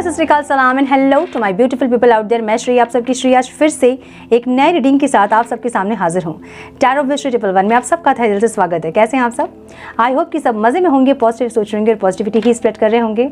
नमस्ते, सत श्री अकाल, सलाम and hello to my beautiful people out there. मैं श्री, आप सबकी श्री आज फिर से एक नई रीडिंग के साथ आप सबके सामने हाजिर हूँ। टैरो विद श्री 111 में आप सबका तहे दिल से स्वागत है। कैसे हैं आप सब? आई होप कि सब मज़े में होंगे, पॉजिटिव सोच रहे होंगे और पॉजिटिविटी ही स्प्रेड कर रहे होंगे।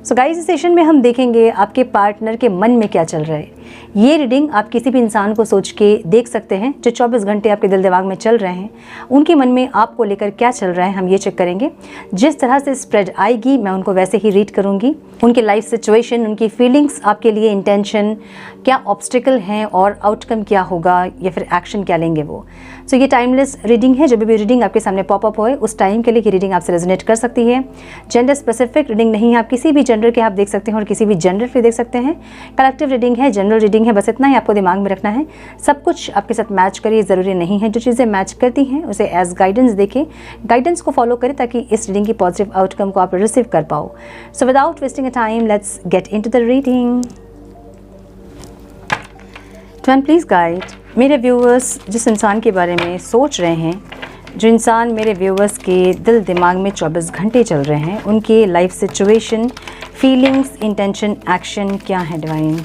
सो गाइस, इस सेशन में हम देखेंगे आपके पार्टनर के मन में क्या चल रहा है। ये रीडिंग आप किसी भी इंसान को सोच के देख सकते हैं जो 24 घंटे आपके दिल दिमाग में चल रहे हैं। उनके मन में आपको लेकर क्या चल रहा है हम ये चेक करेंगे। जिस तरह से स्प्रेड आएगी मैं उनको वैसे ही रीड करूँगी। उनकी लाइफ सिचुएशन, उनकी फीलिंग्स आपके लिए, इंटेंशन क्या, ऑब्स्टिकल हैं और आउटकम क्या होगा या फिर एक्शन क्या लेंगे वो। सो ये टाइमलेस रीडिंग है। जब भी रीडिंग आपके सामने पॉपअप होए उस टाइम के लिए ये रीडिंग आपसे रेजोनेट कर सकती है। जेंडर स्पेसिफिक रीडिंग नहीं है, आप किसी भी जेंडर के आप देख सकते हैं और किसी भी जेंडर पे देख सकते हैं। कलेक्टिव रीडिंग है, जनरल रीडिंग है, बस इतना ही आपको दिमाग में रखना है। सब कुछ आपके साथ मैच करिए ज़रूरी नहीं है। जो चीज़ें मैच करती हैं उसे एज गाइडेंस देखें, गाइडेंस को फॉलो करें ताकि इस रीडिंग की पॉजिटिव आउटकम को आप रिसीव कर पाओ। So without wasting a time let's get into the reading. Twain please guide मेरे व्यूअर्स जिस इंसान के बारे में सोच रहे हैं, जो इंसान मेरे व्यूअर्स के दिल दिमाग में 24 घंटे चल रहे हैं, उनकी life situation, feelings, intention, action क्या है divine.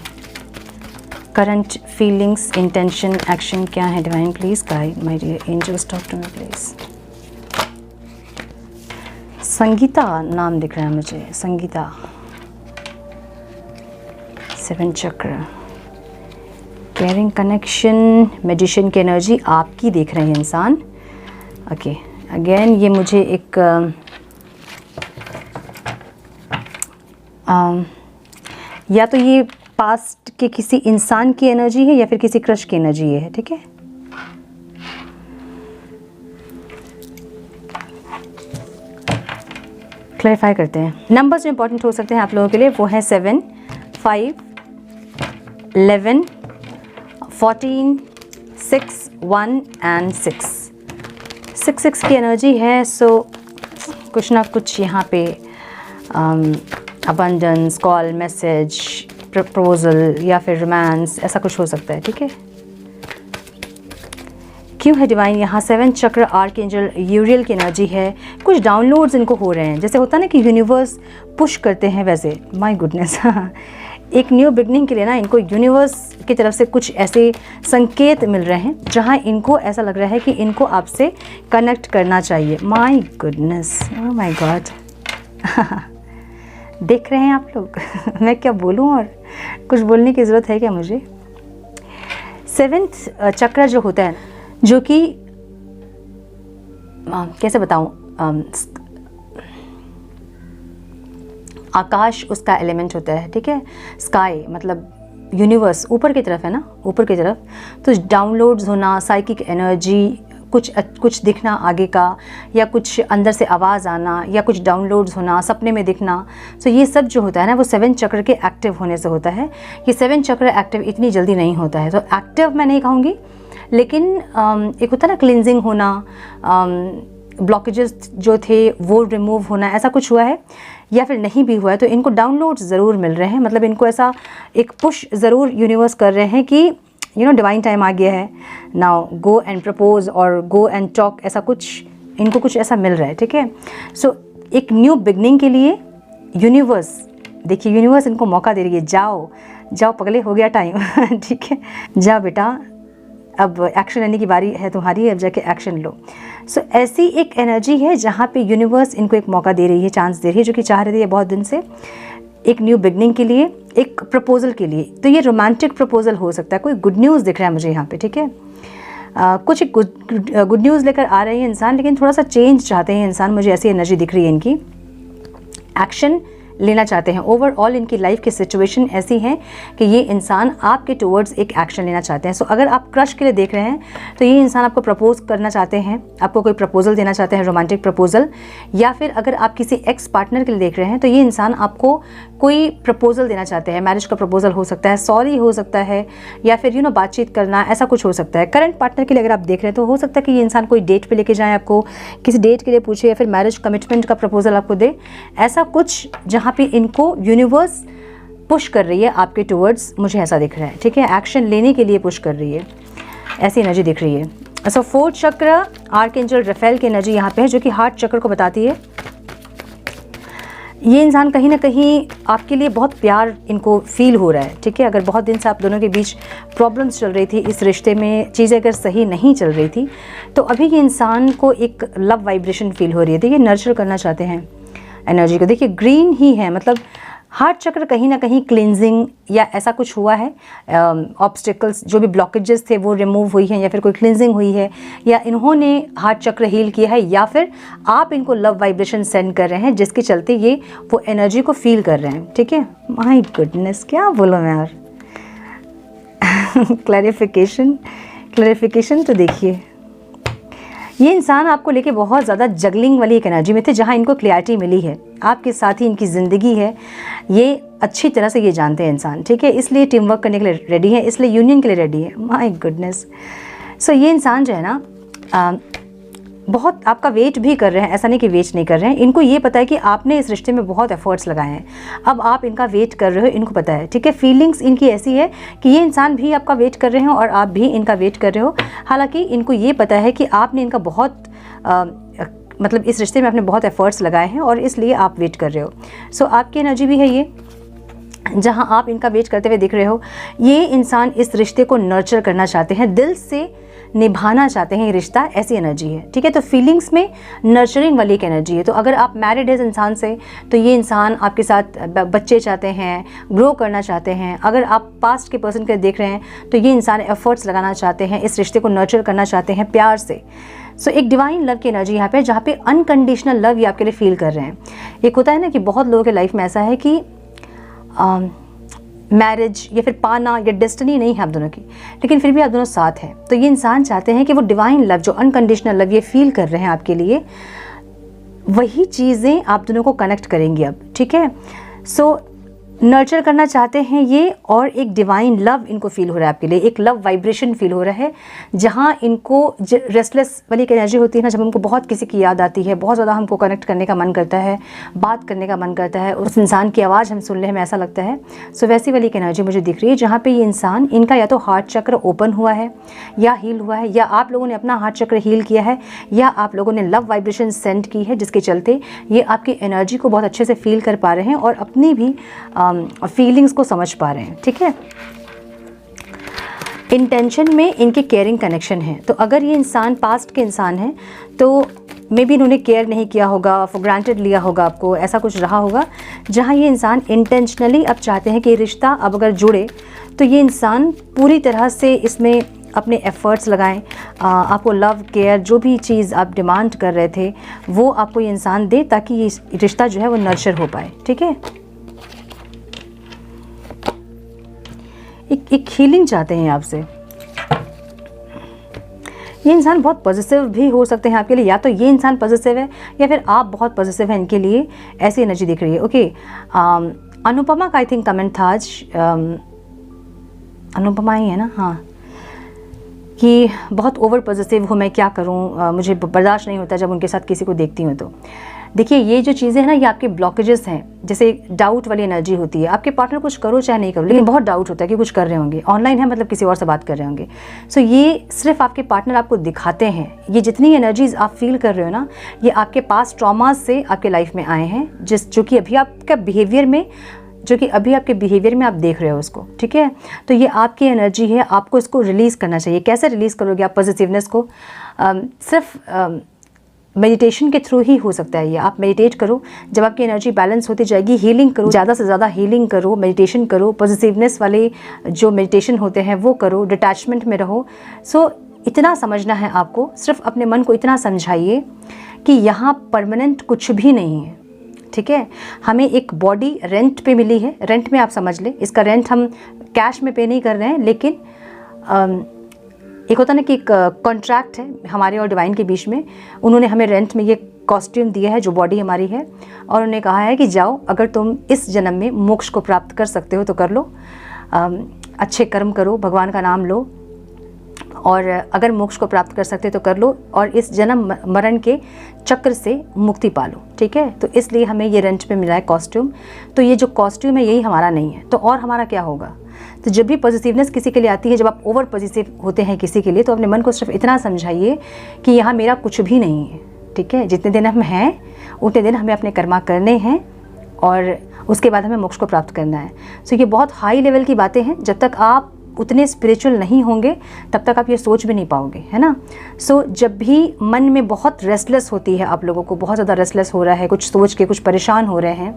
Current feelings, intention, action क्या है divine. Please guide my dear angels, talk to me please. Sangeeta नाम दिख रहा है मुझे, Sangeeta. 7 chakra, caring, connection, magician की एनर्जी आपकी देख रहे हैं इंसान। ओके, अगेन ये मुझे एक या तो ये पास्ट के किसी इंसान की एनर्जी है या फिर किसी क्रश की एनर्जी है। ठीक है, क्लैरिफाई करते हैं। नंबर्स जो इंपॉर्टेंट हो सकते हैं आप लोगों के लिए वो है 7, 5, 11, 14, 6, 1 एंड 6। 6 की एनर्जी है। सो कुछ ना कुछ यहाँ पे अबंडेंस, कॉल, मैसेज, प्रपोजल या फिर रोमांस, ऐसा कुछ हो सकता है। ठीक है, क्यों है डिवाइन यहाँ 7 चक्र, आर्कएंजल यूरियल की एनर्जी है। कुछ डाउनलोड्स इनको हो रहे हैं, जैसे होता है ना कि यूनिवर्स पुश करते हैं वैसे। माय गुडनेस एक न्यू बिगनिंग के लिए ना इनको यूनिवर्स की तरफ से कुछ ऐसे संकेत मिल रहे हैं जहाँ इनको ऐसा लग रहा है कि इनको आपसे कनेक्ट करना चाहिए। My goodness, oh my God देख रहे हैं आप लोग मैं क्या बोलूँ, और कुछ बोलने की ज़रूरत है क्या मुझे। 7th चक्र जो होता है, जो कि कैसे बताऊँ, आकाश उसका एलिमेंट होता है। ठीक है, स्काई मतलब यूनिवर्स ऊपर की तरफ है ना, ऊपर की तरफ। तो डाउनलोड्स होना, साइकिक एनर्जी, कुछ दिखना आगे का, या कुछ अंदर से आवाज़ आना, या कुछ डाउनलोड्स होना, सपने में दिखना। तो ये सब जो होता है ना वो 7 चक्र के एक्टिव होने से होता है। ये 7 चक्र एक्टिव इतनी जल्दी नहीं होता है। तो एक्टिव मैं नहीं कहूँगी, लेकिन एक होता है ना क्लिनजिंग होना, ब्लॉकेजेस जो थे वो रिमूव होना, ऐसा कुछ हुआ है या फिर नहीं भी हुआ है। तो इनको डाउनलोड्स ज़रूर मिल रहे हैं, मतलब इनको ऐसा एक पुश ज़रूर यूनिवर्स कर रहे हैं कि डिवाइन टाइम आ गया है, नाउ गो एंड प्रपोज और गो एंड टॉक, ऐसा कुछ इनको कुछ ऐसा मिल रहा है। ठीक है, सो एक न्यू बिगनिंग के लिए यूनिवर्स, देखिए यूनिवर्स इनको मौका दे रही है। जाओ जाओ पगले, हो गया टाइम ठीक है, जाओ बेटा, अब एक्शन लेने की बारी है तुम्हारी, अब जाके एक्शन लो। सो ऐसी एक एनर्जी है जहाँ पे यूनिवर्स इनको एक मौका दे रही है, चांस दे रही है, जो कि चाह रहे थे बहुत दिन से, एक न्यू बिगनिंग के लिए, एक प्रपोजल के लिए। तो ये रोमांटिक प्रपोजल हो सकता है, कोई गुड न्यूज़ दिख रहा है मुझे यहाँ पे। ठीक है, कुछ एक गुड न्यूज़ लेकर आ रहे हैं इंसान, लेकिन थोड़ा सा चेंज चाहते हैं इंसान, मुझे ऐसी एनर्जी दिख रही है इनकी। एक्शन लेना चाहते हैं। ओवरऑल इनकी लाइफ की सिचुएशन ऐसी है कि ये इंसान आपके टुवर्ड्स एक एक्शन लेना चाहते हैं। सो अगर आप क्रश के लिए देख रहे हैं तो ये इंसान आपको प्रपोज करना चाहते हैं, आपको कोई प्रपोजल देना चाहते हैं, रोमांटिक प्रपोजल। या फिर अगर आप किसी एक्स पार्टनर के लिए देख रहे हैं तो ये इंसान आपको कोई प्रपोजल देना चाहते हैं। मैरिज का प्रपोजल हो सकता है, सॉरी हो सकता है, या फिर बातचीत करना, ऐसा कुछ हो सकता है। करंट पार्टनर के लिए अगर आप देख रहे हैं तो हो सकता है कि ये इंसान कोई डेट पे लेके जाए, आपको किसी डेट के लिए पूछे, या फिर मैरिज कमिटमेंट का प्रपोजल आपको दे। ऐसा कुछ जहाँ पे इनको यूनिवर्स पुश कर रही है आपके टुवर्ड्स, मुझे ऐसा दिख रहा है। ठीक है, एक्शन लेने के लिए पुश कर रही है, ऐसी एनर्जी दिख रही है। सो 4th चक्र, आर्कएंजल रफेल की एनर्जी यहाँ पे है, जो कि हार्ट चक्र को बताती है। ये इंसान कहीं ना कहीं आपके लिए बहुत प्यार इनको फील हो रहा है, ठीक है। अगर बहुत दिन से आप दोनों के बीच प्रॉब्लम्स चल रही थी, इस रिश्ते में चीज़ें अगर सही नहीं चल रही थी, तो अभी ये इंसान को एक लव वाइब्रेशन फील हो रही है। देखिए नर्चर करना चाहते हैं एनर्जी को। देखिए ग्रीन ही है, मतलब हार्ट चक्र कहीं ना कहीं क्लिनजिंग या ऐसा कुछ हुआ है, ऑब्स्टिकल्स जो भी ब्लॉकेजेस थे वो रिमूव हुई हैं, या फिर कोई क्लिनजिंग हुई है, या इन्होंने हार्ट चक्र हील किया है, या फिर आप इनको लव वाइब्रेशन सेंड कर रहे हैं जिसके चलते ये वो एनर्जी को फील कर रहे हैं, ठीक है। माय गुडनेस, क्या बोलूँ मैं यार। क्लैरिफिकेशन तो देखिए, ये इंसान आपको लेके बहुत ज़्यादा जगलिंग वाली एक एनर्जी में थे, जहाँ इनको क्लैरिटी मिली है आपके साथ ही इनकी ज़िंदगी है, ये अच्छी तरह से ये जानते हैं इंसान, ठीक है। इसलिए टीम वर्क करने के लिए रेडी है, इसलिए यूनियन के लिए रेडी है। My goodness. सो ये इंसान जो है ना बहुत आपका वेट भी कर रहे हैं, ऐसा नहीं कि वेट नहीं कर रहे हैं। इनको ये पता है कि आपने इस रिश्ते में बहुत एफर्ट्स लगाए हैं, अब आप इनका वेट कर रहे हो, इनको पता है, ठीक है। फीलिंग्स इनकी ऐसी है कि ये इंसान भी आपका वेट कर रहे हो और आप भी इनका वेट कर रहे हो। हालांकि इनको ये पता है कि आपने इनका बहुत मतलब इस रिश्ते में आपने बहुत एफर्ट्स लगाए हैं और इसलिए आप वेट कर रहे हो। सो आपकी एनर्जी भी है ये, जहाँ आप इनका वेट करते हुए दिख रहे हो। ये इंसान इस रिश्ते को नर्चर करना चाहते हैं, दिल से निभाना चाहते हैं ये रिश्ता, ऐसी एनर्जी है, ठीक है। तो फीलिंग्स में नर्चरिंग वाली एक एनर्जी है। तो अगर आप मैरिड है इस इंसान से, तो ये इंसान आपके साथ बच्चे चाहते हैं, ग्रो करना चाहते हैं। अगर आप पास्ट के पर्सन के देख रहे हैं, तो ये इंसान एफर्ट्स लगाना चाहते हैं, इस रिश्ते को नर्चर करना चाहते हैं प्यार से। सो एक डिवाइन लव की एनर्जी यहाँ पे, जहाँ पे अनकंडीशनल लव ये आपके लिए फील कर रहे हैं। एक होता है ना कि बहुत लोगों के लाइफ में ऐसा है कि मैरिज या फिर पाना या डेस्टिनी नहीं है आप दोनों की, लेकिन फिर भी आप दोनों साथ हैं। तो ये इंसान चाहते हैं कि वो डिवाइन लव, जो अनकंडीशनल लव ये फील कर रहे हैं आपके लिए, वही चीज़ें आप दोनों को कनेक्ट करेंगी अब, ठीक है। सो नर्चर करना चाहते हैं ये, और एक डिवाइन लव इनको फील हो रहा है आपके लिए, एक लव वाइब्रेशन फील हो रहा है, जहाँ इनको रेस्टलेस वाली एक एनर्जी होती है ना, जब हमको बहुत किसी की याद आती है, बहुत ज़्यादा हमको कनेक्ट करने का मन करता है, बात करने का मन करता है, उस इंसान की आवाज़ हम सुनने में ऐसा लगता है। सो वैसी वाली एक एनर्जी मुझे दिख रही है, जहाँ पे ये इंसान, इनका या तो हार्ट चक्र ओपन हुआ है या हील हुआ है, या आप लोगों ने अपना हार्ट चक्र हील किया है, या आप लोगों ने लव वाइब्रेशन सेंड की है, जिसके चलते ये आपकी एनर्जी को बहुत अच्छे से फील कर पा रहे हैं और अपनी भी फीलिंग्स को समझ पा रहे हैं, ठीक है। इंटेंशन में इनके केयरिंग कनेक्शन है। तो अगर ये इंसान पास्ट के इंसान हैं, तो मे बी इन्होंने केयर नहीं किया होगा, फॉर ग्रांटेड लिया होगा आपको, ऐसा कुछ रहा होगा, जहाँ ये इंसान इंटेंशनली अब चाहते हैं कि रिश्ता अब अगर जुड़े, तो ये इंसान पूरी तरह से इसमें अपने एफ़र्ट्स लगाएं, आपको लव केयर जो भी चीज़ आप डिमांड कर रहे थे वो आपको ये इंसान दे, ताकि ये रिश्ता जो है वो नर्चर हो पाए, ठीक है। एक हीलिंग चाहते हैं आपसे। ये इंसान बहुत पॉजिटिव भी हो सकते हैं आपके लिए, या तो ये इंसान पॉजिटिव है या फिर आप बहुत पॉजिटिव हैं इनके लिए, ऐसी एनर्जी दिख रही है। ओके, अनुपमा का आई थिंक कमेंट था आज, अनुपमा ही है ना, हाँ, कि बहुत ओवर पॉजिटिव हूँ, मैं क्या करूँ, मुझे बर्दाश्त नहीं होता जब उनके साथ किसी को देखती हूँ। तो देखिए ये जो चीज़ें हैं ना, ये आपके ब्लॉकेजेस हैं। जैसे डाउट वाली एनर्जी होती है, आपके पार्टनर कुछ करो चाहे नहीं करो, लेकिन बहुत डाउट होता है कि कुछ कर रहे होंगे, ऑनलाइन है मतलब किसी और से बात कर रहे होंगे। सो ये सिर्फ आपके पार्टनर आपको दिखाते हैं। ये जितनी एनर्जीज आप फील कर रहे हो ना, ये आपके पास ट्रॉमास से आपके लाइफ में आए हैं, जो कि अभी आपका बिहेवियर में, आप देख रहे हो उसको, ठीक है। तो ये आपकी एनर्जी है, आपको इसको रिलीज़ करना चाहिए। कैसे रिलीज़ करोगे आप पॉजिटिवनेस को? सिर्फ मेडिटेशन के थ्रू ही हो सकता है ये। आप मेडिटेट करो, जब आपकी एनर्जी बैलेंस होती जाएगी, हीलिंग करो, ज़्यादा से ज़्यादा हीलिंग करो, मेडिटेशन करो, पॉजिटिवनेस वाले जो मेडिटेशन होते हैं वो करो, डिटैचमेंट में रहो। सो इतना समझना है आपको, सिर्फ अपने मन को इतना समझाइए कि यहाँ परमानेंट कुछ भी नहीं है, ठीक है। हमें एक बॉडी रेंट पे मिली है, रेंट में आप समझ लें, इसका रेंट हम कैश में पे नहीं कर रहे हैं, लेकिन एक होता ना कि एक कॉन्ट्रैक्ट है हमारे और डिवाइन के बीच में। उन्होंने हमें रेंट में ये कॉस्ट्यूम दिया है जो बॉडी हमारी है, और उन्होंने कहा है कि जाओ, अगर तुम इस जन्म में मोक्ष को प्राप्त कर सकते हो तो कर लो, अच्छे कर्म करो, भगवान का नाम लो, और अगर मोक्ष को प्राप्त कर सकते तो कर लो, और इस जन्म मरण के चक्र से मुक्ति पालो, ठीक है। तो इसलिए हमें ये रेंट पे मिला है कॉस्ट्यूम। तो ये जो कॉस्ट्यूम है यही हमारा नहीं है, तो और हमारा क्या होगा? तो जब भी पॉजिटिवनेस किसी के लिए आती है, जब आप ओवर पॉजिटिव होते हैं किसी के लिए, तो अपने मन को सिर्फ इतना समझाइए कि यहाँ मेरा कुछ भी नहीं है, ठीक है। जितने दिन हम हैं उतने दिन हमें अपने कर्मा करने हैं, और उसके बाद हमें मोक्ष को प्राप्त करना है। सो ये बहुत हाई लेवल की बातें हैं। जब तक आप उतने स्पिरिचुअल नहीं होंगे तब तक आप ये सोच भी नहीं पाओगे, है ना। सो जब भी मन में बहुत रेस्टलेस होती है, आप लोगों को बहुत ज़्यादा रेस्टलेस हो रहा है, कुछ सोच के कुछ परेशान हो रहे हैं,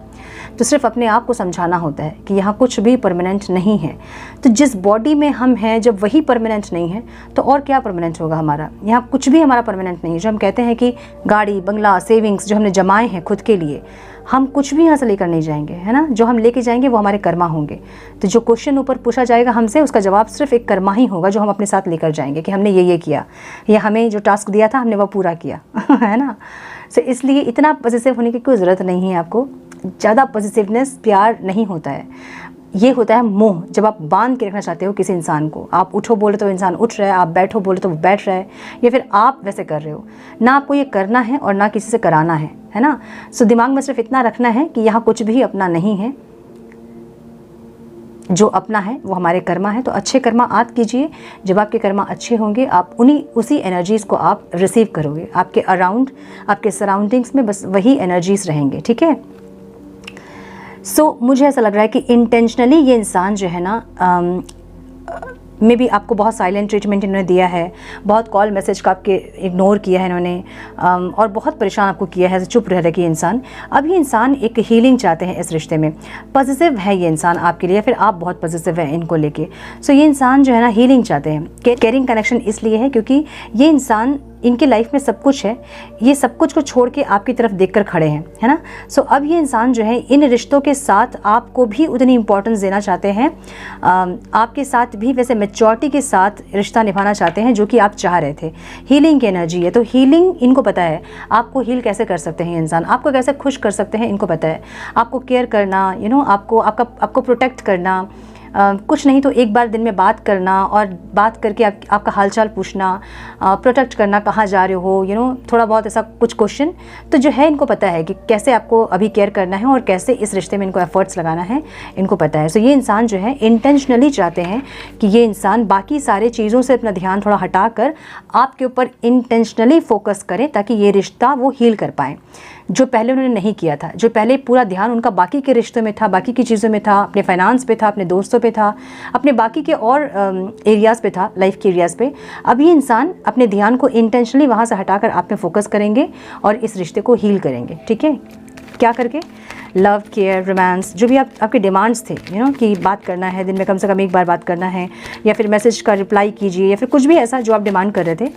तो सिर्फ अपने आप को समझाना होता है कि यहाँ कुछ भी परमानेंट नहीं है। तो जिस बॉडी में हम हैं, जब वही परमानेंट नहीं है तो और क्या परमानेंट होगा हमारा। यहाँ कुछ भी हमारा परमानेंट नहीं है। जो हम कहते हैं कि गाड़ी, बंगला, सेविंग्स जो हमने जमाए हैं खुद के लिए, हम कुछ भी यहाँ से लेकर नहीं जाएंगे, है ना। जो हम लेके जाएंगे वो हमारे कर्मा होंगे। तो जो क्वेश्चन ऊपर पूछा जाएगा हमसे, उसका जवाब सिर्फ एक कर्मा ही होगा जो हम अपने साथ लेकर जाएंगे कि हमने ये किया, या हमें जो टास्क दिया था हमने वो पूरा किया है ना। सो इसलिए इतना पॉजिटिव होने की कोई ज़रूरत नहीं है आपको। ज़्यादा पॉजिटिवनेस प्यार नहीं होता है, ये होता है मोह। जब आप बांध के रखना चाहते हो किसी इंसान को, आप उठो बोले तो इंसान उठ रहा है, आप बैठो बोले तो वो बैठ रहा है, या फिर आप वैसे कर रहे हो ना। आपको ये करना है और ना किसी से कराना है ना। सो दिमाग में सिर्फ इतना रखना है कि यहाँ कुछ भी अपना नहीं है, जो अपना है वो हमारे कर्मा है। तो अच्छे कर्मा आप कीजिए। जब आपके कर्मा अच्छे होंगे, आप उसी एनर्जीज़ को आप रिसीव करोगे। आपके अराउंड, आपके सराउंडिंग्स में बस वही एनर्जीज़ रहेंगे, ठीक है। सो मुझे ऐसा लग रहा है कि इंटेंशनली ये इंसान जो है ना, मे बी आपको बहुत साइलेंट ट्रीटमेंट इन्होंने दिया है, बहुत कॉल मैसेज का आपके इग्नोर किया है इन्होंने, और बहुत परेशान आपको किया है, चुप रह रहे कि इंसान। अब ये इंसान एक हीलिंग चाहते हैं इस रिश्ते में। पॉजिटिव है ये इंसान आपके लिए, फिर आप बहुत पॉजिटिव हैं इनको लेके। सो ये इंसान जो है ना हीलिंग चाहते हैं। केयरिंग कनेक्शन इसलिए है क्योंकि ये इंसान, इनके लाइफ में सब कुछ है, ये सब कुछ को छोड़ के आपकी तरफ देखकर खड़े हैं, है ना। सो अब ये इंसान जो है इन रिश्तों के साथ आपको भी उतनी इंपॉर्टेंस देना चाहते हैं, आपके साथ भी वैसे मैच्योरिटी के साथ रिश्ता निभाना चाहते हैं जो कि आप चाह रहे थे। हीलिंग की एनर्जी है, तो हीलिंग इनको पता है। आपको हील कैसे कर सकते हैं इंसान, आपको कैसे खुश कर सकते हैं इनको पता है। आपको केयर करना, आपको प्रोटेक्ट करना, कुछ नहीं तो एक बार दिन में बात करना और बात करके आपका हालचाल पूछना, प्रोटेक्ट करना, कहाँ जा रहे हो, थोड़ा बहुत ऐसा कुछ क्वेश्चन। तो जो है इनको पता है कि कैसे आपको अभी केयर करना है और कैसे इस रिश्ते में इनको एफर्ट्स लगाना है, इनको पता है। सो ये इंसान जो है इंटेंशनली चाहते हैं कि ये इंसान बाकी सारे चीज़ों से अपना ध्यान थोड़ा हटा कर आपके ऊपर इंटेंशनली फोकस करें, ताकि ये रिश्ता वो हील कर पाएँ, जो पहले उन्होंने नहीं किया था। जो पहले पूरा ध्यान उनका बाकी के रिश्तों में था, बाकी की चीज़ों में था, अपने फाइनेंस पे था, अपने दोस्तों पे था, अपने बाकी के और एरियाज़ पे था, लाइफ के एरियाज़ पे। अब ये इंसान अपने ध्यान को इंटेंशनली वहाँ से हटाकर आप में फोकस करेंगे और इस रिश्ते को हील करेंगे, ठीक है। क्या करके? लव, केयर, रोमांस, जो भी आपके डिमांड्स थे, कि बात करना है, दिन में कम से कम एक बार बात करना है, या फिर मैसेज का रिप्लाई कीजिए, या फिर कुछ भी ऐसा जो आप डिमांड कर रहे थे,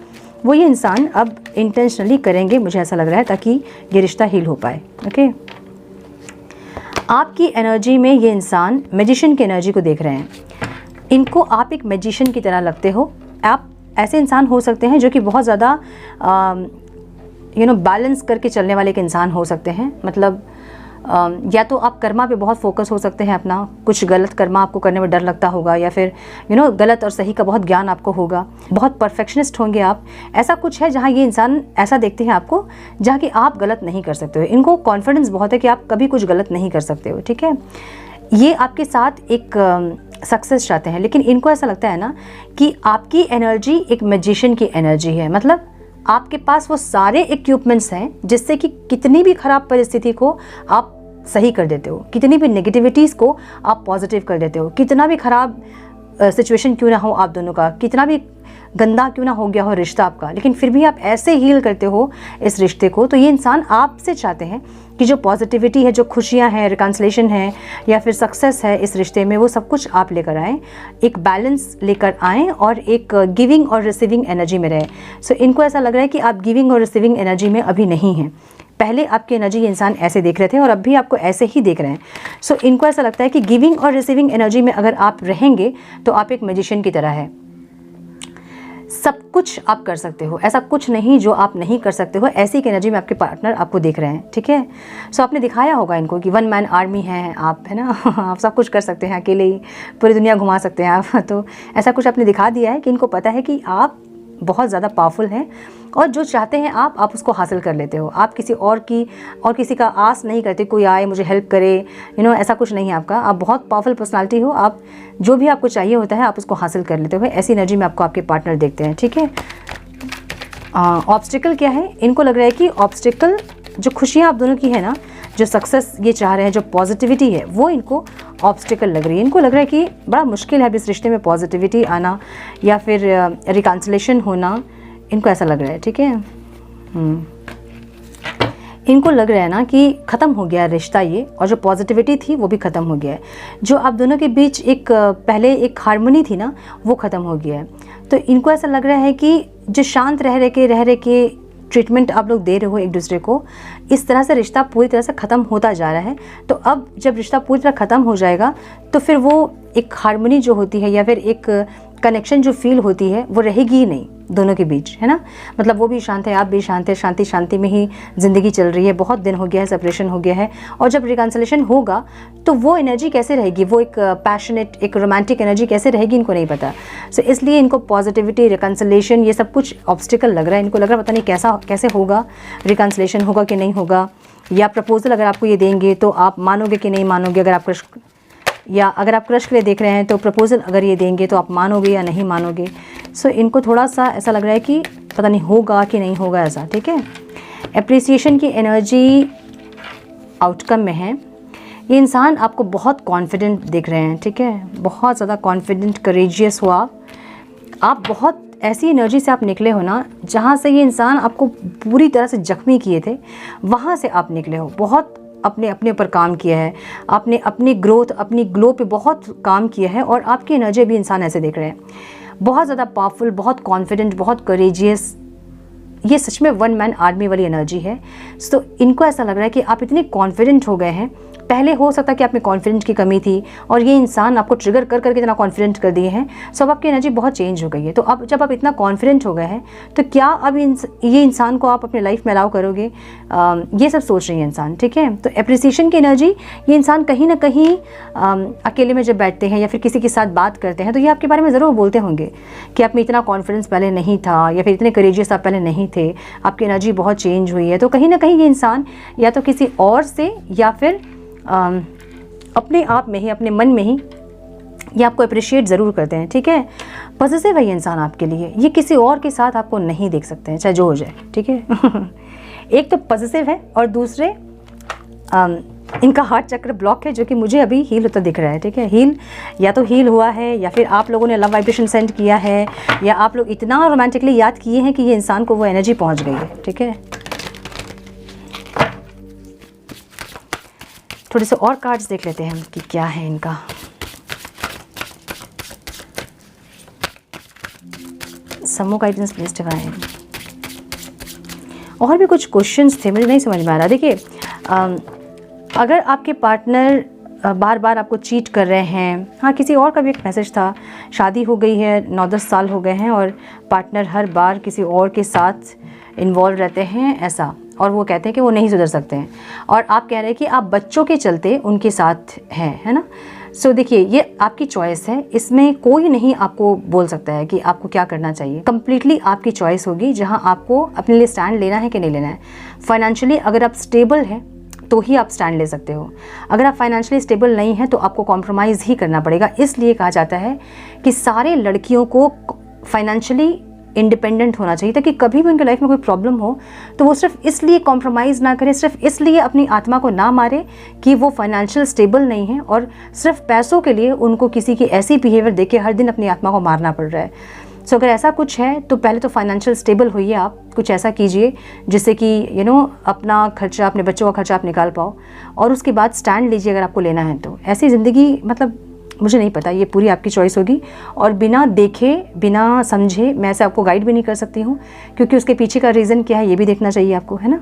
वो ये इंसान अब इंटेंशनली करेंगे, मुझे ऐसा लग रहा है, ताकि ये रिश्ता हील हो पाए। ओके, आपकी एनर्जी में ये इंसान मैजिशियन की एनर्जी को देख रहे हैं। इनको आप एक मैजिशियन की तरह लगते हो। आप ऐसे इंसान हो सकते हैं जो कि बहुत ज़्यादा बैलेंस करके चलने वाले एक इंसान हो सकते हैं। मतलब या तो आप कर्मा पे बहुत फोकस हो सकते हैं अपना, कुछ गलत कर्मा आपको करने में डर लगता होगा, या फिर गलत और सही का बहुत ज्ञान आपको होगा, बहुत परफेक्शनिस्ट होंगे आप। ऐसा कुछ है जहाँ ये इंसान ऐसा देखते हैं आपको, जहाँ कि आप गलत नहीं कर सकते हो। इनको कॉन्फिडेंस बहुत है कि आप कभी कुछ गलत नहीं कर सकते हो, ठीक है। ये आपके साथ एक सक्सेस चाहते हैं, लेकिन इनको ऐसा लगता है ना कि आपकी एनर्जी एक मैजिशियन की एनर्जी है। मतलब आपके पास वो सारे इक्विपमेंट्स हैं जिससे कि कितनी भी ख़राब परिस्थिति को आप सही कर देते हो, कितनी भी नेगेटिविटीज़ को आप पॉजिटिव कर देते हो, कितना भी ख़राब सिचुएशन क्यों ना हो आप दोनों का, कितना भी गंदा क्यों ना हो गया हो रिश्ता आपका, लेकिन फिर भी आप ऐसे हील करते हो इस रिश्ते को। तो ये इंसान आपसे चाहते हैं कि जो पॉजिटिविटी है, जो खुशियाँ हैं, रिकन्सिलेशन है, या फिर सक्सेस है इस रिश्ते में, वो सब कुछ आप लेकर आएँ, एक बैलेंस लेकर आएँ और एक गिविंग और रिसीविंग एनर्जी में रहें। सो इनको ऐसा लग रहा है कि आप गिविंग और रिसीविंग एनर्जी में अभी नहीं हैं। पहले आपकी एनर्जी ये इंसान ऐसे देख रहे थे और अब भी आपको ऐसे ही देख रहे हैं। सो इनको ऐसा लगता है कि गिविंग और रिसीविंग एनर्जी में अगर आप रहेंगे तो आप एक मैजिशियन की तरह है। सब कुछ आप कर सकते हो, ऐसा कुछ नहीं जो आप नहीं कर सकते हो। ऐसी एक एनर्जी में आपके पार्टनर आपको देख रहे हैं, ठीक है। सो आपने दिखाया होगा इनको कि 1 मैन आर्मी है आप, है ना। आप सब कुछ कर सकते हैं, अकेले ही पूरी दुनिया घुमा सकते हैं आप। तो ऐसा कुछ आपने दिखा दिया है कि इनको पता है कि आप बहुत ज़्यादा पावरफुल हैं और जो चाहते हैं आप उसको हासिल कर लेते हो। आप किसी और किसी का आस नहीं करते, कोई आए मुझे हेल्प करे, ऐसा कुछ नहीं है आपका। आप बहुत पावरफुल पर्सनालिटी हो, आप जो भी आपको चाहिए होता है आप उसको हासिल कर लेते हो। ऐसी एनर्जी में आपको आपके पार्टनर देखते हैं, ठीक है। ऑब्स्टिकल क्या है? इनको लग रहा है कि ऑब्स्टिकल जो खुशियाँ आप दोनों की है ना, जो सक्सेस ये चाह रहे हैं, जो पॉजिटिविटी है, वो इनको ऑब्स्टिकल लग रही है। इनको लग रहा है कि बड़ा मुश्किल है अब इस रिश्ते में पॉजिटिविटी आना या फिर रिकन्सिलेशन होना, इनको ऐसा लग रहा है। ठीक है, इनको लग रहा है ना कि ख़त्म हो गया रिश्ता ये, और जो पॉजिटिविटी थी वो भी ख़त्म हो गया है। जो आप दोनों के बीच एक पहले एक हार्मनी थी ना, वो ख़त्म हो गया है। तो इनको ऐसा लग रहा है कि जो शांत रह रहे के ट्रीटमेंट आप लोग दे रहे हो एक दूसरे को, इस तरह से रिश्ता पूरी तरह से ख़त्म होता जा रहा है। तो अब जब रिश्ता पूरी तरह ख़त्म हो जाएगा तो फिर वो एक हार्मनी जो होती है या फिर एक कनेक्शन जो फील होती है वो रहेगी ही नहीं दोनों के बीच, है ना। मतलब वो भी शांत है, आप भी शांत है, शांति शांति में ही ज़िंदगी चल रही है। बहुत दिन हो गया है, सेपरेशन हो गया है, और जब रिकन्सिलेशन होगा तो वो एनर्जी कैसे रहेगी, वो एक पैशनेट, एक रोमांटिक एनर्जी कैसे रहेगी, इनको नहीं पता। सो इसलिए इनको पॉजिटिविटी, रिकन्सिलेशन, ये सब कुछ ऑब्स्टिकल लग रहा है। इनको लग रहा है पता नहीं कैसे होगा, रिकन्सिलेशन होगा कि नहीं होगा, या प्रपोजल अगर आपको ये देंगे तो आप मानोगे कि नहीं मानोगे। अगर आप क्रश के लिए देख रहे हैं तो प्रपोजल अगर ये देंगे तो आप मानोगे या नहीं मानोगे। सो इनको थोड़ा सा ऐसा लग रहा है कि पता नहीं होगा कि नहीं होगा ऐसा। ठीक है, एप्रिसिएशन की एनर्जी आउटकम में है। ये इंसान आपको बहुत कॉन्फिडेंट दिख रहे हैं। ठीक है, बहुत ज़्यादा कॉन्फिडेंट, करेजियस हो आप बहुत ऐसी एनर्जी से आप निकले हो ना, जहाँ से ये इंसान आपको पूरी तरह से जख्मी किए थे, वहाँ से आप निकले हो। बहुत अपने ऊपर काम किया है आपने, अपनी ग्रोथ, अपनी ग्लो पे बहुत काम किया है, और आपकी एनर्जी भी इंसान ऐसे देख रहे हैं। बहुत ज़्यादा पावरफुल, बहुत कॉन्फिडेंट, बहुत करेजियस। ये सच में वन मैन आर्मी वाली एनर्जी है। तो इनको ऐसा लग रहा है कि आप इतने कॉन्फिडेंट हो गए हैं। पहले हो सकता है कि आप में कॉन्फिडेंस की कमी थी और ये इंसान आपको ट्रिगर कर करके इतना कॉन्फिडेंट कर दिए हैं। सो अब आपकी एनर्जी बहुत चेंज हो गई है। तो अब जब आप इतना कॉन्फिडेंट हो गए हैं तो क्या अब ये इंसान को आप अपने लाइफ में अलाउ करोगे, ये सब सोच रही है इंसान। ठीक है, तो एप्रिसिएशन की एनर्जी, ये इंसान कहीं ना कहीं अकेले में जब बैठते हैं या फिर किसी के साथ बात करते हैं तो ये आपके बारे में ज़रूर बोलते होंगे कि आप में इतना कॉन्फिडेंस पहले नहीं था, या फिर इतने करेजियस आप पहले नहीं थे, आपकी एनर्जी बहुत चेंज हुई है। तो कहीं ना कहीं ये इंसान या तो किसी और से या फिर अपने आप में ही, अपने मन में ही ये आपको अप्रिशिएट ज़रूर करते हैं। ठीक है, पॉजिटिव है ये इंसान आपके लिए। ये किसी और के साथ आपको नहीं देख सकते हैं, चाहे जो हो जाए। ठीक है एक तो पॉजिटिव है और दूसरे इनका हार्ट चक्र ब्लॉक है, जो कि मुझे अभी हील होता दिख रहा है। ठीक है, हील या तो हील हुआ है या फिर आप लोगों ने लव वाइब्रेशन सेंड किया है, या आप लोग इतना रोमांटिकली याद किए हैं कि ये इंसान को वो एनर्जी पहुँच गई है। ठीक है, थोड़े से और कार्ड्स देख लेते हैं हम कि क्या है इनका। समो गाइडेंस प्लीज डिवाइन। और भी कुछ क्वेश्चंस थे, मुझे नहीं समझ में आ रहा। देखिए, अगर आपके पार्टनर बार बार आपको चीट कर रहे हैं, हाँ किसी और का भी एक मैसेज था, शादी हो गई है, 9-10 साल हो गए हैं और पार्टनर हर बार किसी और के साथ इन्वॉल्व रहते हैं ऐसा, और वो कहते हैं कि वो नहीं सुधर सकते हैं, और आप कह रहे हैं कि आप बच्चों के चलते उनके साथ हैं, है ना। सो देखिए, ये आपकी चॉइस है, इसमें कोई नहीं आपको बोल सकता है कि आपको क्या करना चाहिए। कंप्लीटली आपकी चॉइस होगी, जहां आपको अपने लिए स्टैंड लेना है कि नहीं लेना है। फाइनेंशियली अगर आप स्टेबल हैं तो ही आप स्टैंड ले सकते हो। अगर आप फाइनेंशियली स्टेबल नहीं हैं तो आपको कॉम्प्रोमाइज़ ही करना पड़ेगा। इसलिए कहा जाता है कि सारे लड़कियों को फाइनेंशियली इंडिपेंडेंट होना चाहिए, ताकि कभी भी उनके लाइफ में कोई प्रॉब्लम हो तो वो सिर्फ इसलिए कॉम्प्रोमाइज़ ना करें, सिर्फ इसलिए अपनी आत्मा को ना मारे कि वो फाइनेंशियल स्टेबल नहीं है, और सिर्फ पैसों के लिए उनको किसी की ऐसी बिहेवियर देख के हर दिन अपनी आत्मा को मारना पड़ रहा है। सो अगर ऐसा कुछ है तो पहले तो फाइनेंशियल स्टेबल होइए, आप कुछ ऐसा कीजिए जिससे कि अपना खर्चा, अपने बच्चों का खर्चा आप निकाल पाओ, और उसके बाद स्टैंड लीजिए अगर आपको लेना है तो। ऐसी ज़िंदगी, मतलब मुझे नहीं पता, ये पूरी आपकी चॉइस होगी, और बिना देखे बिना समझे मैं ऐसे आपको गाइड भी नहीं कर सकती हूँ, क्योंकि उसके पीछे का रीज़न क्या है ये भी देखना चाहिए आपको, है ना।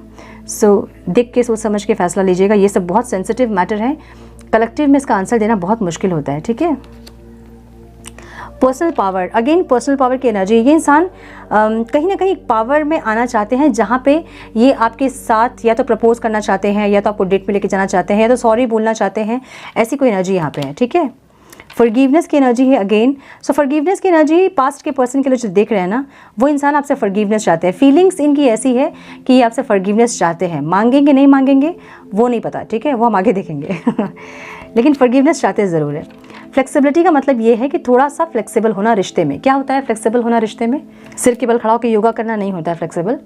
सो देख के सोच समझ के फैसला लीजिएगा। ये सब बहुत सेंसिटिव मैटर है, कलेक्टिव में इसका आंसर देना बहुत मुश्किल होता है। ठीक है, personal power, again personal power की एनर्जी। ये इंसान कहीं ना कहीं पावर में आना चाहते हैं, जहाँ पे ये आपके साथ या तो प्रपोज करना चाहते हैं, या तो आपको डेट में लेके जाना चाहते हैं, या तो सॉरी बोलना चाहते हैं। ऐसी कोई एनर्जी यहाँ पे है। ठीक है, फॉरगिवनेस की एनर्जी है अगेन। सो फॉरगिवनेस की एनर्जी पास्ट के पर्सन के लिए जो देख रहे हैं ना, वो इंसान आपसे फॉरगिवनेस चाहते हैं। फीलिंग्स इनकी ऐसी है कि ये आपसे फॉरगिवनेस चाहते हैं। मांगेंगे नहीं मांगेंगे वो नहीं पता, ठीक है, वो हम आगे देखेंगे लेकिन फॉरगिवनेस चाहते ज़रूर है। फ्लेक्सिबिलिटी का मतलब ये है कि थोड़ा सा फ्लेक्सिबल होना रिश्ते में। क्या होता है फ्लेक्सिबल होना रिश्ते में? सिर के बल खड़ा होकर योगा करना नहीं होता है फ्लेक्सिबल।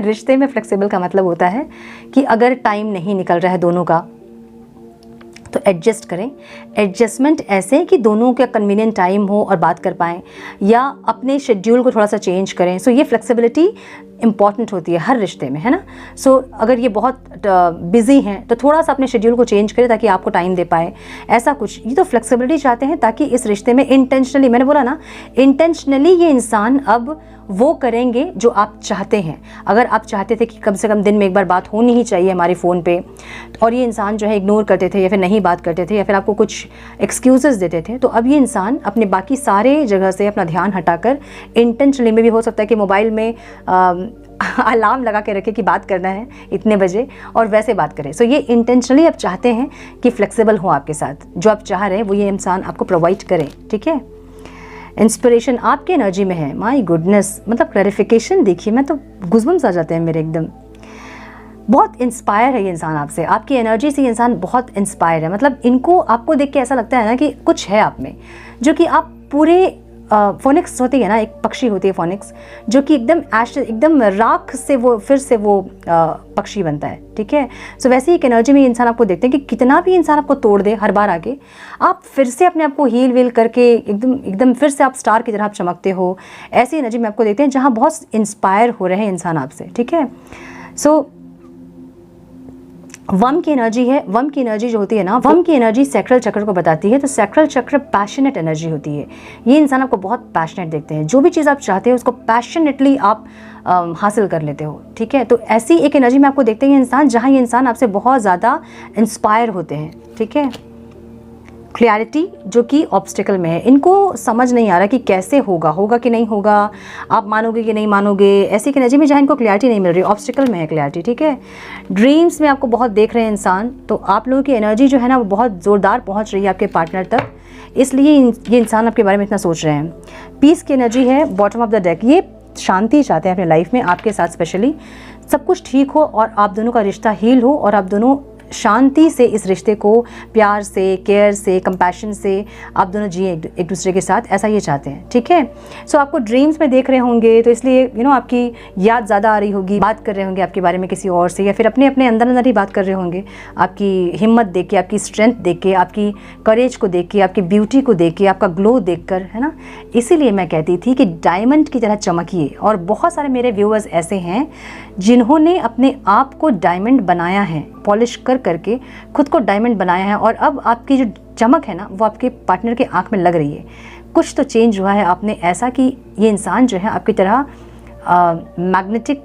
रिश्ते में फ्लेक्सिबल का मतलब होता है कि अगर टाइम नहीं निकल रहा है दोनों का तो एडजस्ट करें। एडजस्टमेंट ऐसे कि दोनों का कन्वीनियंट टाइम हो और बात कर पाएँ, या अपने शेड्यूल को थोड़ा सा चेंज करें। सो ये फ्लेक्सिबिलिटी इंपॉर्टेंट होती है हर रिश्ते में, है ना। सो अगर ये बहुत बिजी हैं तो थोड़ा सा अपने शेड्यूल को चेंज करें ताकि आपको टाइम दे पाए, ऐसा कुछ। ये तो फ्लेक्सिबिलिटी चाहते हैं ताकि इस रिश्ते में इंटेंशनली, मैंने बोला ना इंटेंशनली, ये इंसान अब वो करेंगे जो आप चाहते हैं। अगर आप चाहते थे कि कम से कम दिन में एक बार बात होनी ही चाहिए हमारे फ़ोन पे, और ये इंसान जो है इग्नोर करते थे या फिर नहीं बात करते थे या फिर आपको कुछ एक्सक्यूज़ेस देते थे, तो अब ये इंसान अपने बाकी सारे जगह से अपना ध्यान हटाकर इंटेंशनली, में भी हो सकता है कि मोबाइल में अलार्म लगा के रखे कि बात करना है इतने बजे, और वैसे बात करें। सो ये इंटेंशनली आप चाहते हैं कि फ्लेक्सिबल हो आपके साथ, जो आप चाह रहे हैं वो ये इंसान आपको प्रोवाइड करे, ठीक है। इंस्पिरेशन आपके एनर्जी में है, माय गुडनेस, मतलब क्लैरिफिकेशन देखिए, मैं तो गुज़बम्स आ जाते हैं मेरे एकदम। बहुत इंस्पायर है ये इंसान आपसे, आपकी एनर्जी से ये इंसान बहुत इंस्पायर है। मतलब इनको आपको देख के ऐसा लगता है ना कि कुछ है आप में, जो कि आप पूरे फोनिक्स होती है ना, एक पक्षी होती है फोनिक्स, जो कि एकदम राख से वो फिर से वो पक्षी बनता है, ठीक है। सो वैसे ही एक एनर्जी में इंसान आपको देखते हैं कि कितना भी इंसान आपको तोड़ दे हर बार आके, आप फिर से अपने आप को हील वील करके एकदम फिर से आप स्टार की तरह आप चमकते हो। ऐसी एनर्जी में आपको देखते हैं जहाँ बहुत इंस्पायर हो रहे हैं इंसान आपसे, ठीक है। सो वम की एनर्जी है, वम की एनर्जी जो होती है ना, वम की एनर्जी सैक्रल चक्र को बताती है। तो सैक्रल चक्र पैशनेट एनर्जी होती है। ये इंसान आपको बहुत पैशनेट देखते हैं, जो भी चीज़ आप चाहते हो उसको पैशनेटली आप हासिल कर लेते हो, ठीक है। तो ऐसी एक एनर्जी में आपको देखते हैं ये इंसान, जहाँ ये इंसान आपसे बहुत ज़्यादा इंस्पायर होते हैं, ठीक है। क्लैरिटी जो कि ऑब्स्टिकल में है, इनको समझ नहीं आ रहा कि कैसे होगा कि नहीं होगा, आप मानोगे कि नहीं मानोगे, ऐसी एनर्जी में जहाँ इनको क्लैरिटी नहीं मिल रही, ऑब्स्टिकल में है क्लैरिटी, ठीक है। ड्रीम्स में आपको बहुत देख रहे हैं इंसान, तो आप लोगों की एनर्जी जो है ना वो बहुत ज़ोरदार पहुँच रही है आपके पार्टनर तक, इसलिए ये इंसान आपके बारे में इतना सोच रहे हैं। पीस की एनर्जी है बॉटम ऑफ द डेक, ये शांति चाहते हैं अपने लाइफ में आपके साथ, स्पेशली सब कुछ ठीक हो और आप दोनों का रिश्ता हील हो और आप दोनों शांति से इस रिश्ते को प्यार से, केयर से, कंपैशन से आप दोनों जिए एक दूसरे के साथ, ऐसा ये चाहते हैं, ठीक है। सो आपको ड्रीम्स में देख रहे होंगे तो इसलिए आपकी याद ज़्यादा आ रही होगी, बात कर रहे होंगे आपके बारे में किसी और से, या फिर अपने अंदर ही बात कर रहे होंगे, आपकी हिम्मत देख के, आपकी स्ट्रेंथ देख के, आपकी करेज को देख के, आपकी ब्यूटी को देख के, आपका ग्लो देख कर, है ना। इसीलिए मैं कहती थी कि डायमंड की तरह चमकिए। और बहुत सारे मेरे व्यूअर्स ऐसे हैं जिन्होंने अपने आप को डायमंड बनाया है, पॉलिश करके खुद को डायमंड बनाया है, और अब आपकी जो चमक है ना वो आपके पार्टनर के आंख में लग रही है। कुछ तो चेंज हुआ है आपने ऐसा कि ये इंसान जो है आपकी तरह मैग्नेटिक,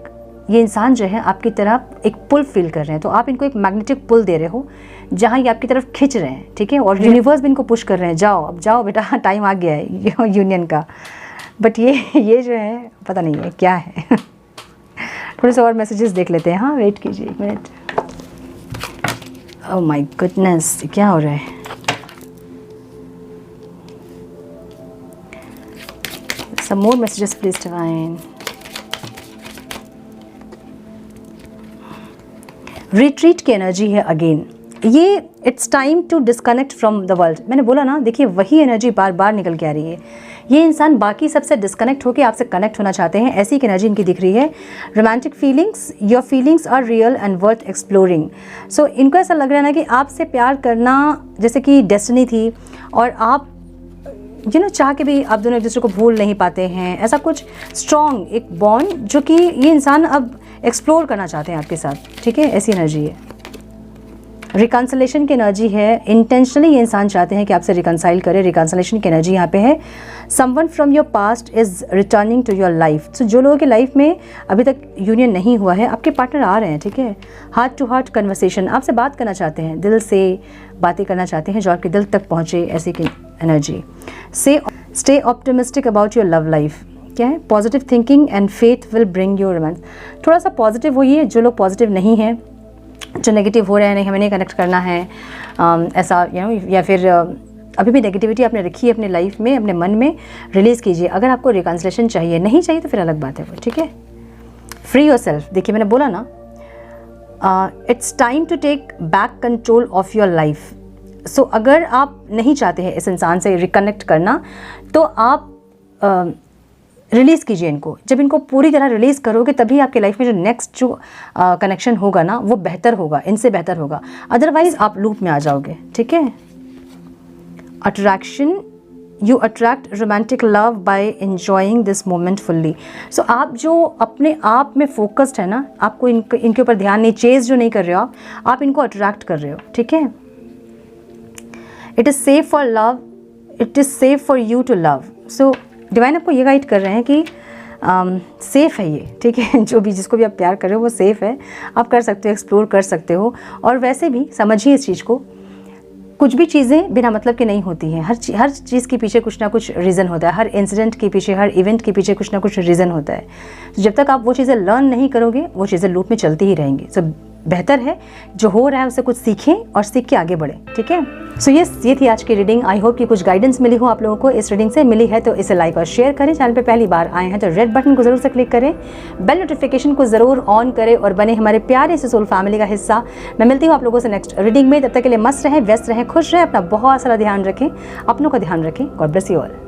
ये इंसान जो है आपकी तरह एक पुल फील कर रहे हैं। तो आप इनको एक मैग्नेटिक पुल दे रहे हो जहाँ ये आपकी तरफ खिंच रहे हैं, ठीक है। और यूनिवर्स भी इनको पुश कर रहे हैं, जाओ अब जाओ बेटा, टाइम आ गया है यूनियन का। बट ये जो है पता नहीं है क्या है। थोड़े से और मैसेजेस देख लेते हैं। हाँ वेट कीजिए एक मिनट। ओह माय गुडनेस, क्या हो रहा है? Some more messages please divine. Retreat की एनर्जी है अगेन, ये it's time to disconnect from the world. मैंने बोला ना, देखिए वही एनर्जी बार बार निकल के आ रही है। ये इंसान बाकी सबसे डिस्कनेक्ट होकर आपसे कनेक्ट होना चाहते हैं, ऐसी एक एनर्जी इनकी दिख रही है। Romantic feelings, your feelings are real and worth exploring. So इनको ऐसा लग रहा है ना कि आपसे प्यार करना जैसे कि डेस्टिनी थी, और आप चाह के भी आप दोनों एक दूसरे को भूल नहीं पाते हैं। ऐसा कुछ स्ट्रॉन्ग एक बॉन्ड जो कि ये इंसान अब एक्सप्लोर करना चाहते हैं आपके साथ, ठीक है। ऐसी एनर्जी है। रिकन्सिलेशन की एनर्जी है, इंटेंशनली ये इंसान चाहते हैं कि आपसे रिकन्साइल करें। रिकन्सिलेशन की एनर्जी यहाँ पे है। Someone from your past is returning to your life. तो जो लोगों की लाइफ में अभी तक यूनियन नहीं हुआ है, आपके पार्टनर आ रहे हैं, ठीक है। हार्ट टू हार्ट कन्वर्सेशन, आपसे बात करना चाहते हैं, दिल से बातें करना चाहते हैं जो आपके दिल तक पहुँचे, ऐसी की energy. Stay optimistic about your love life. क्या है? Positive thinking and faith will bring your romance. थोड़ा सा पॉजिटिव होइए। जो लोग पॉजिटिव नहीं हैं, जो नेगेटिव हो रहे हैं, नहीं हमें नहीं कनेक्ट करना है, ऐसा या फिर अभी भी नेगेटिविटी आपने रखी है अपने लाइफ में, अपने मन में, रिलीज़ कीजिए। अगर आपको रिकन्सिलेशन चाहिए, नहीं चाहिए तो फिर अलग बात है वो, ठीक है। Free yourself. देखिए मैंने बोला ना, it's time to take back control of your life. So अगर आप नहीं चाहते हैं इस इंसान से रिकनेक्ट करना, तो आप रिलीज़ कीजिए इनको। जब इनको पूरी तरह रिलीज़ करोगे तभी आपके लाइफ में जो नेक्स्ट जो कनेक्शन होगा ना वो बेहतर होगा, इनसे बेहतर होगा। अदरवाइज आप लूप में आ जाओगे, ठीक है। Attraction, you attract romantic love by enjoying this moment fully. So आप जो अपने आप में फोकस्ड है ना, आपको इनके ऊपर ध्यान नहीं, चेज जो नहीं कर रहे हो आप इनको अट्रैक्ट कर रहे हो, ठीक है। It is safe for love, it is safe for you to love. So divine आपको ये गाइड कर रहे हैं कि सेफ़ है ये, ठीक है। जो भी जिसको भी आप प्यार कर रहे हो वो सेफ़ है, आप कर सकते हो, एक्सप्लोर कर सकते हो। और वैसे भी समझिए इस चीज़ को, कुछ भी चीज़ें बिना मतलब की नहीं होती हैं। हर चीज़ के पीछे कुछ ना कुछ रीज़न होता है, हर इंसिडेंट के पीछे, हर इवेंट के पीछे कुछ ना कुछ रीज़न होता है। तो जब तक आप वो चीज़ें लर्न नहीं करोगे वो चीज़ें लूप में चलती ही रहेंगी। सो बेहतर है जो हो रहा है उससे कुछ सीखें और सीख के आगे बढ़ें, ठीक है। सो ये थी आज की रीडिंग। आई होप कि कुछ गाइडेंस मिली हो आप लोगों को इस रीडिंग से। मिली है तो इसे लाइक और शेयर करें। चैनल पे पहली बार आए हैं तो रेड बटन को ज़रूर से क्लिक करें, बेल नोटिफिकेशन को ज़रूर ऑन करें और बने हमारे प्यारे से सोल फैमिली का हिस्सा। मैं मिलती हूँ आप लोगों से नेक्स्ट रीडिंग में। तब तक के लिए मस्त रहें, व्यस्त रहें, खुश रहें, अपना बहुत सारा ध्यान रखें, अपनों का ध्यान रखें। God bless you all.